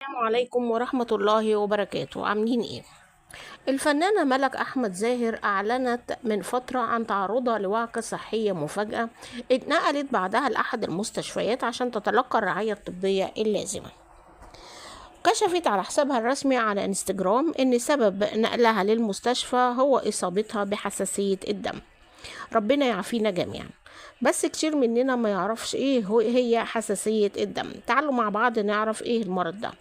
السلام عليكم ورحمة الله وبركاته. عاملين ايه؟ الفنانة ملك أحمد زاهر أعلنت من فترة عن تعرضها لوعكة صحية مفاجئة اتنقلت بعدها لأحد المستشفيات عشان تتلقى الرعاية الطبية اللازمة. كشفت على حسابها الرسمي على انستجرام إن سبب نقلها للمستشفى هو إصابتها بحساسية الدم. ربنا يعافينا جميعا. بس كتير مننا ما يعرفش ايه هي حساسية الدم. تعالوا مع بعض نعرف ايه المرض ده.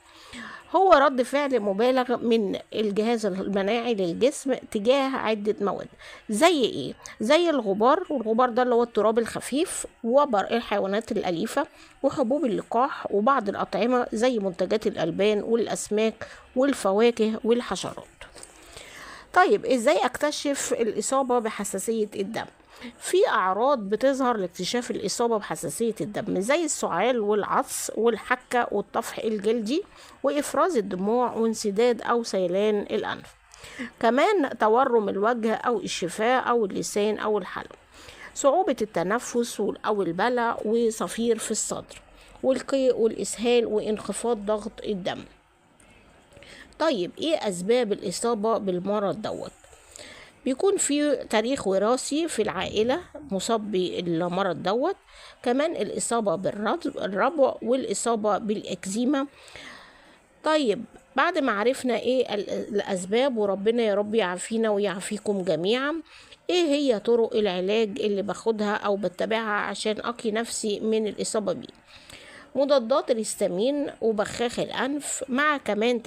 هو رد فعل مبالغ من الجهاز المناعي للجسم تجاه عدة مواد. زي ايه؟ زي الغبار، والغبار ده اللي هو التراب الخفيف، وبر الحيوانات الأليفة، وحبوب اللقاح، وبعض الأطعمة زي منتجات الألبان والأسماك والفواكه والحشرات. طيب ازاي اكتشف الإصابة بحساسية الدم؟ في أعراض بتظهر لاكتشاف الإصابة بحساسية الدم زي السعال والعطس والحكة والطفح الجلدي وإفراز الدموع وانسداد أو سيلان الأنف. كمان تورم الوجه أو الشفاه أو اللسان أو الحلق، صعوبة التنفس أو البلع وصفير في الصدر والقيء والإسهال وانخفاض ضغط الدم. طيب ايه أسباب الإصابة بالمرض دوت؟ بيكون في تاريخ وراثي في العائلة مصاب بالمرض دوت. كمان الإصابة بالربو والإصابة بالإكزيما. طيب بعد ما عرفنا ايه الأسباب، وربنا يا رب يعافينا ويعافيكم جميعا، ايه هي طرق العلاج اللي باخدها او بتبعها عشان اقي نفسي من الإصابة بيه؟ مضادات الهستامين وبخاخ الأنف، مع كمان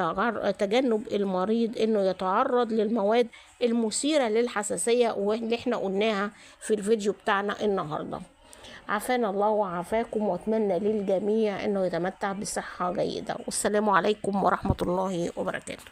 تجنب المريض إنه يتعرض للمواد المثيرة للحساسية واللي احنا قلناها في الفيديو بتاعنا النهاردة. عافانا الله وعافاكم، واتمنى للجميع إنه يتمتع بصحة جيدة. والسلام عليكم ورحمة الله وبركاته.